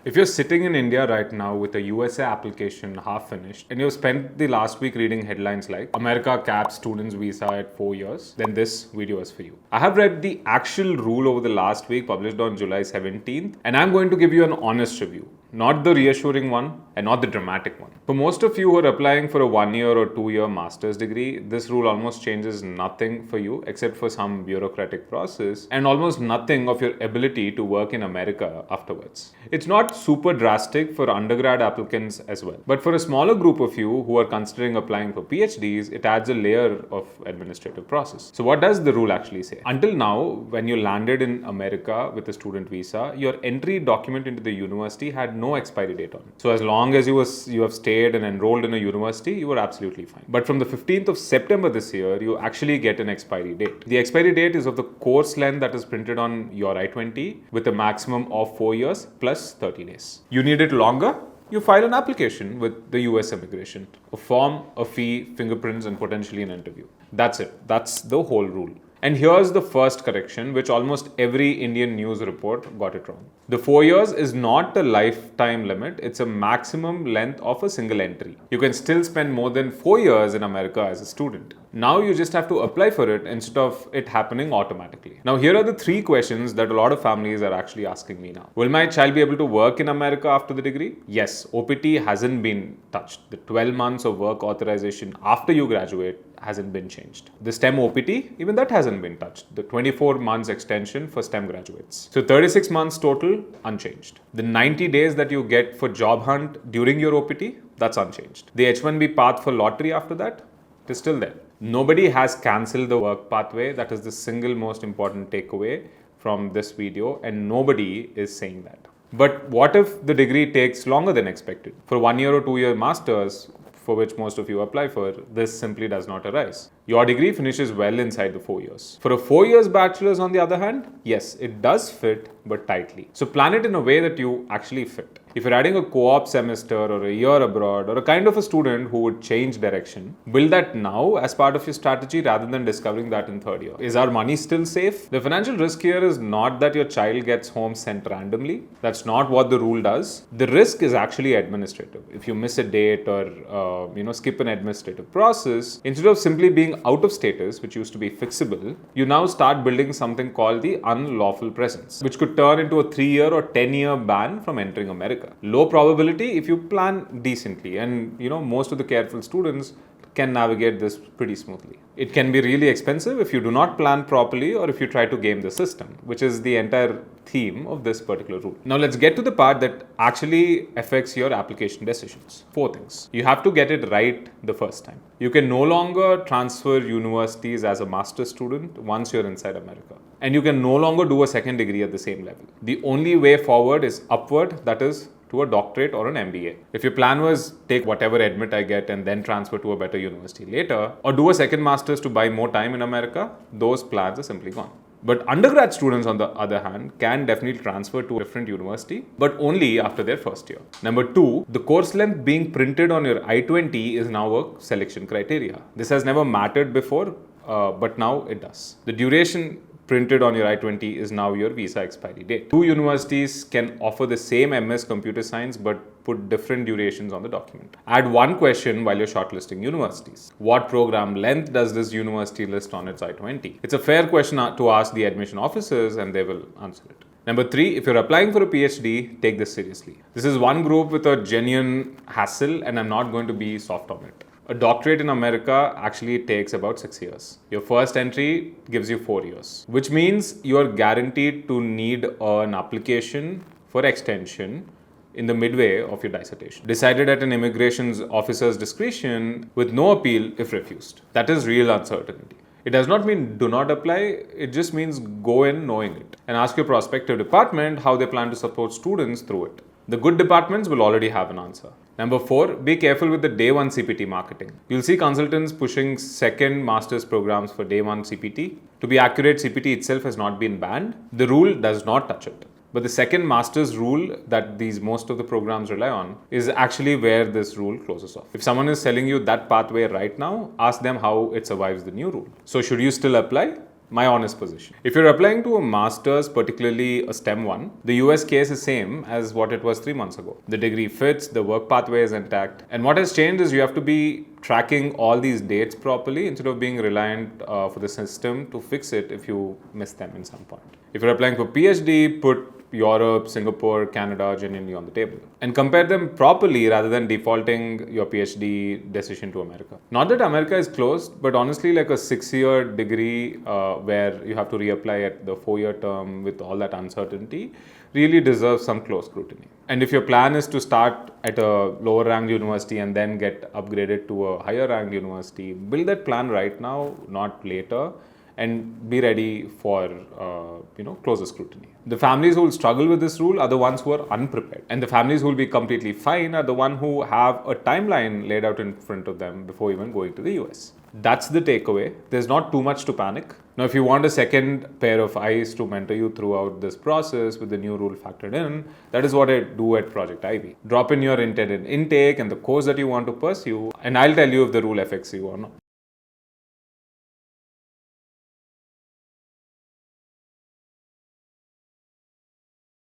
If you're sitting in India right now with a USA application half finished and you've spent the last week reading headlines like America caps students visa at 4 years, then this video is for you. I have read the actual rule over the last week published on July 17th and I'm going to give you an honest review. Not the reassuring one and not the dramatic one. For most of you who are applying for a 1-year or 2-year master's degree, this rule almost changes nothing for you except for some bureaucratic process and almost nothing of your ability to work in America afterwards. It's not super drastic for undergrad applicants as well. But for a smaller group of you who are considering applying for PhDs, it adds a layer of administrative process. So what does the rule actually say? Until now, when you landed in America with a student visa, your entry document into the university had no expiry date on it. So as long as you have stayed and enrolled in a university, you were absolutely fine. But from the 15th of September this year, you actually get an expiry date. The expiry date is of the course length that is printed on your I-20 with a maximum of 4 years plus 30 days. You need it longer? You file an application with the US Immigration. A form, a fee, fingerprints, and potentially an interview. That's it. That's the whole rule. And here's the first correction, which almost every Indian news report got it wrong. The 4 years is not a lifetime limit, it's a maximum length of a single entry. You can still spend more than 4 years in America as a student. Now you just have to apply for it instead of it happening automatically. Now here are the 3 questions that a lot of families are actually asking me now. Will my child be able to work in America after the degree? Yes, OPT hasn't been touched. The 12 months of work authorization after you graduate hasn't been changed. The STEM OPT, even that hasn't been touched. The 24 months extension for STEM graduates. So 36 months total, unchanged. The 90 days that you get for job hunt during your OPT, that's unchanged. The H-1B path for lottery after that, it is still there. Nobody has cancelled the work pathway. That is the single most important takeaway from this video, and nobody is saying that. But what if the degree takes longer than expected? For 1 year or 2 year masters, for which most of you apply for, this simply does not arise. Your degree finishes well inside the 4 years. For a 4 years bachelor's on the other hand, yes, it does fit, but tightly. So plan it in a way that you actually fit. If you're adding a co-op semester or a year abroad or a kind of a student who would change direction, build that now as part of your strategy rather than discovering that in 3rd year. Is our money still safe? The financial risk here is not that your child gets home sent randomly. That's not what the rule does. The risk is actually administrative. If you miss a date or skip an administrative process, instead of simply being out of status, which used to be fixable, you now start building something called the unlawful presence, which could turn into a 3-year or 10-year ban from entering America. Low probability if you plan decently, and most of the careful students can navigate this pretty smoothly. It can be really expensive if you do not plan properly or if you try to game the system, which is the entire theme of this particular rule. Now let's get to the part that actually affects your application decisions. 4 things. You have to get it right the first time. You can no longer transfer universities as a master's student once you're inside America. And you can no longer do a second degree at the same level. The only way forward is upward, that is to a doctorate or an MBA. If your plan was take whatever admit I get and then transfer to a better university later, or do a second master's to buy more time in America, those plans are simply gone. But undergrad students, on the other hand, can definitely transfer to a different university, but only after their first year. Number 2, the course length being printed on your I-20 is now a selection criteria. This has never mattered before, but now it does. The duration printed on your I-20 is now your visa expiry date. 2 universities can offer the same MS Computer Science but put different durations on the document. Add one question while you're shortlisting universities. What program length does this university list on its I-20? It's a fair question to ask the admission officers and they will answer it. Number 3, if you're applying for a PhD, take this seriously. This is one group with a genuine hassle and I'm not going to be soft on it. A doctorate in America actually takes about 6 years. Your first entry gives you 4 years, which means you are guaranteed to need an application for extension in the midway of your dissertation, decided at an immigration officer's discretion with no appeal if refused. That is real uncertainty. It does not mean do not apply, it just means go in knowing it and ask your prospective department how they plan to support students through it. The good departments will already have an answer. Number 4, be careful with the day 1 CPT marketing. You'll see consultants pushing second master's programs for day 1 CPT. To be accurate, CPT itself has not been banned. The rule does not touch it. But the second master's rule that most of the programs rely on is actually where this rule closes off. If someone is selling you that pathway right now, ask them how it survives the new rule. So should you still apply? My honest position. If you're applying to a master's, particularly a STEM one, the US case is same as what it was 3 months ago. The degree fits, the work pathway is intact. And what has changed is you have to be tracking all these dates properly instead of being reliant for the system to fix it if you miss them in some point. If you're applying for PhD, put Europe, Singapore, Canada genuinely on the table and compare them properly rather than defaulting your PhD decision to America. Not that America is closed, but honestly, like a 6-year degree where you have to reapply at the 4-year term with all that uncertainty really deserves some close scrutiny. And if your plan is to start at a lower ranked university and then get upgraded to a higher ranked university, build that plan right now, not later, and be ready for closer scrutiny. The families who will struggle with this rule are the ones who are unprepared, and the families who will be completely fine are the ones who have a timeline laid out in front of them before even going to the US. That's the takeaway. There's not too much to panic. Now, if you want a second pair of eyes to mentor you throughout this process with the new rule factored in, that is what I do at Project Ivy. Drop in your intended intake and the course that you want to pursue, and I'll tell you if the rule affects you or not.